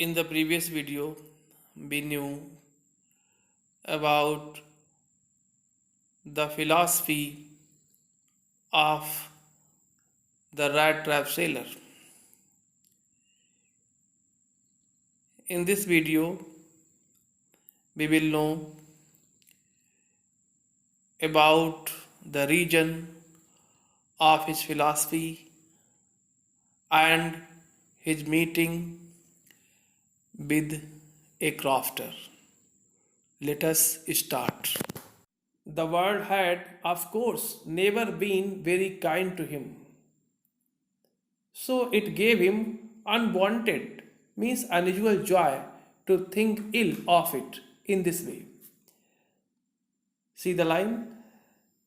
In the previous video, we knew about the philosophy of the Rattrap sailor. In this video, we will know about the region of his philosophy and his meeting with a crofter. Let us start. The world had, of course, never been very kind to him. So it gave him unwanted, means unusual joy to think ill of it in this way. See the line?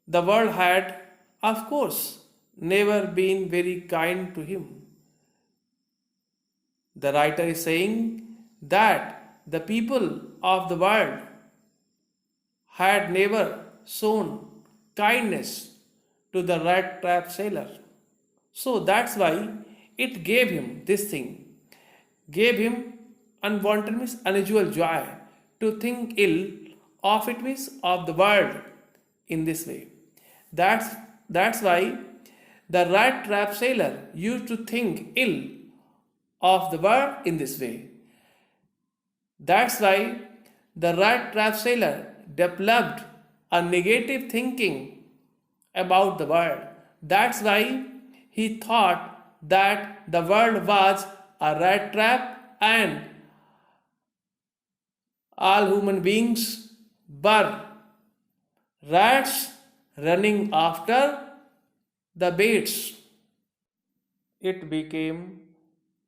The world had, of course, never been very kind to him. The writer is saying that the people of the world had never shown kindness to the Rattrap sailor. So that's why it gave him this thing, gave him unwanted means unusual joy to think ill of it means of the world in this way. That's why the Rattrap sailor used to think ill of the world in this way. That's why the Rattrap sailor developed a negative thinking about the world. That's why he thought that the world was a rat trap and all human beings were rats running after the baits. It became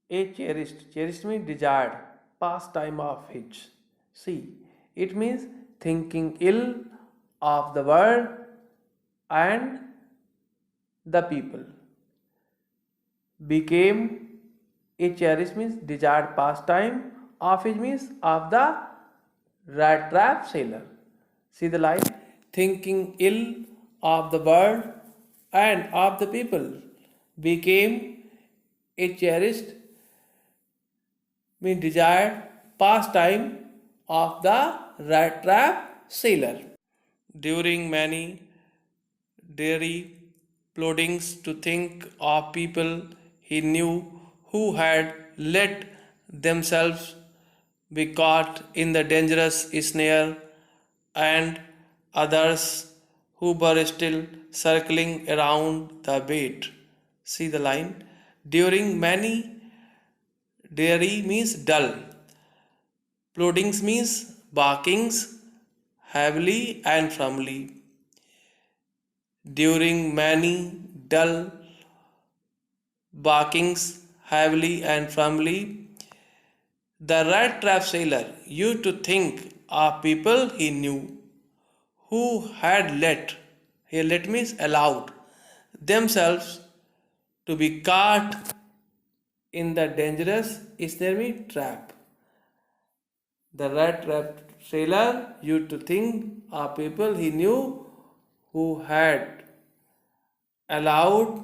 a cherished means desired pastime of his. See, it means thinking ill of the world and the people. Became a cherished means desired pastime of his means of the Rattrap sailor. See the line? Thinking ill of the world and of the people became a cherished means desired pastime of the Rattrap sailor. During many daily plottings to think of people he knew who had let themselves be caught in the dangerous snare and others who were still circling around the bait. See the line? During many dairy means dull. Plottings means barkings heavily and firmly. During many dull barkings heavily and firmly, the Rattrap sailor used to think of people he knew who had let means allowed themselves to be caught in the dangerous snare trap. The Rattrap sailor used to think of people he knew who had allowed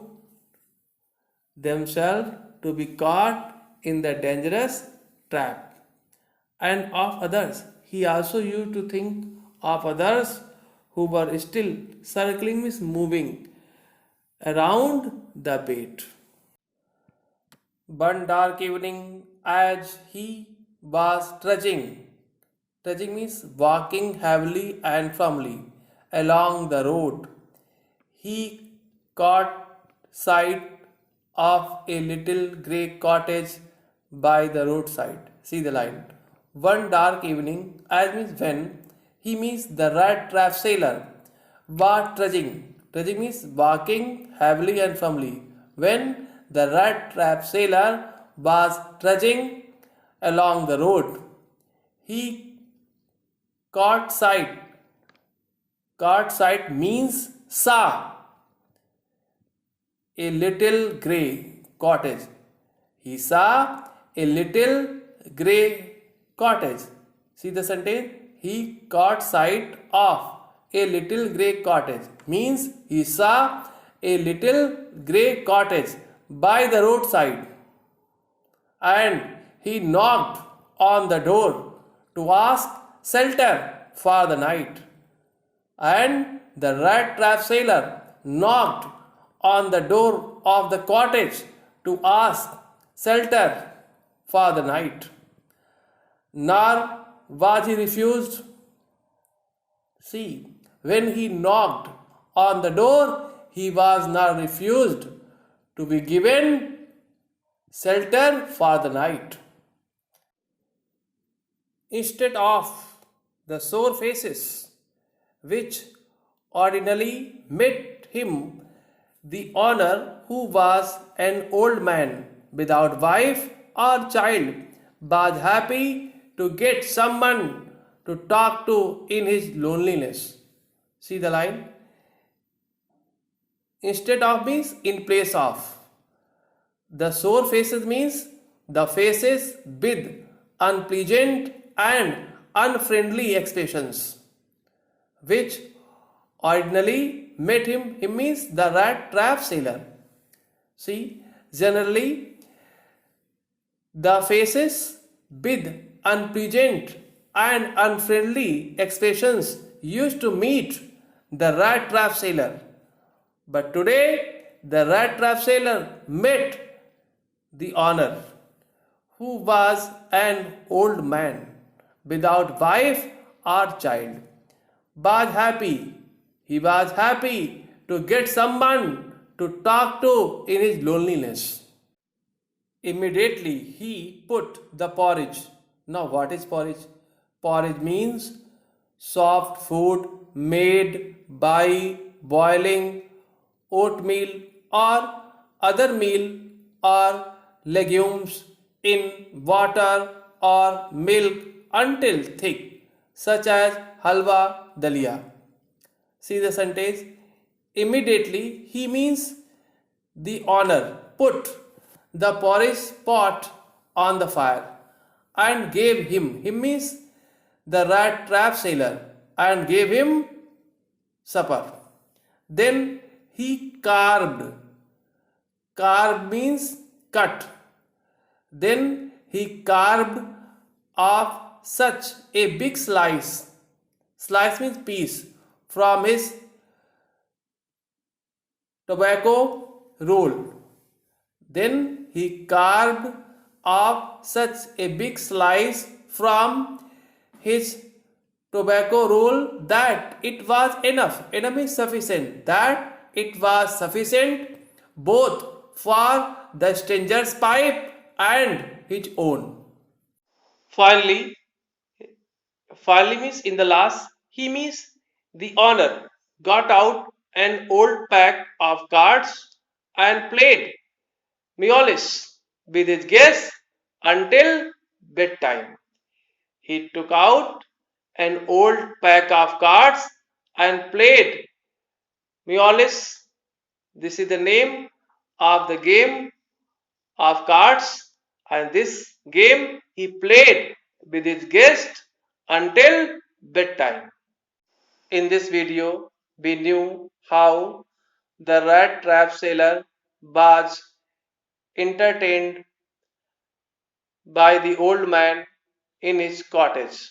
themselves to be caught in the dangerous trap, and of others. He also used to think of others who were still circling means moving around the bait. One dark evening, as he was trudging means walking heavily and firmly along the road, he caught sight of a little grey cottage by the roadside. See the line. One dark evening, as means when, he means the Rattrap sailor was trudging. Trudging means walking heavily and firmly. When the Rattrap sailor was trudging along the road, he caught sight. Caught sight means saw a little grey cottage. He saw a little grey cottage. See the sentence? He caught sight of a little grey cottage. Means he saw a little grey cottage by the roadside and he knocked on the door to ask shelter for the night. And the rat trap sailor knocked on the door of the cottage to ask shelter for the night. Nor was he refused. See, when he knocked on the door, he was not refused to be given shelter for the night. Instead of the sore faces which ordinarily met him, the owner, who was an old man without wife or child, was happy to get someone to talk to in his loneliness. See the line? Instead of means in place of. The sore faces means the faces with unpleasant and unfriendly expressions, which ordinarily met him means the rat trap sailor. See, generally the faces with unpleasant and unfriendly expressions used to meet the rat trap sailor. But today the rat trap sailor met the owner, who was an old man without wife or child. Was happy. He was happy to get someone to talk to in his loneliness. Immediately he put the porridge. Now, what is porridge? Porridge means soft food made by boiling oatmeal or other meal or legumes in water or milk until thick, such as halwa dalia. See the sentence. Immediately he means the owner put the porridge pot on the fire and gave him. Him means the rat trap sailor and gave him supper. Then he carved. Carved means cut. Then he carved off such a big slice. Slice means piece from his tobacco roll. Then he carved off such a big slice from his tobacco roll that it was enough. Enough is sufficient. That it was sufficient both for the stranger's pipe and his own. Finally, finally means in the last, he means the owner got out an old pack of cards and played Miolis with his guests until bedtime. He took out an old pack of cards and played Miolis. This is the name of the game of cards, and this game he played with his guest until bedtime. In this video, we knew how the rat trap sailor was entertained by the old man in his cottage.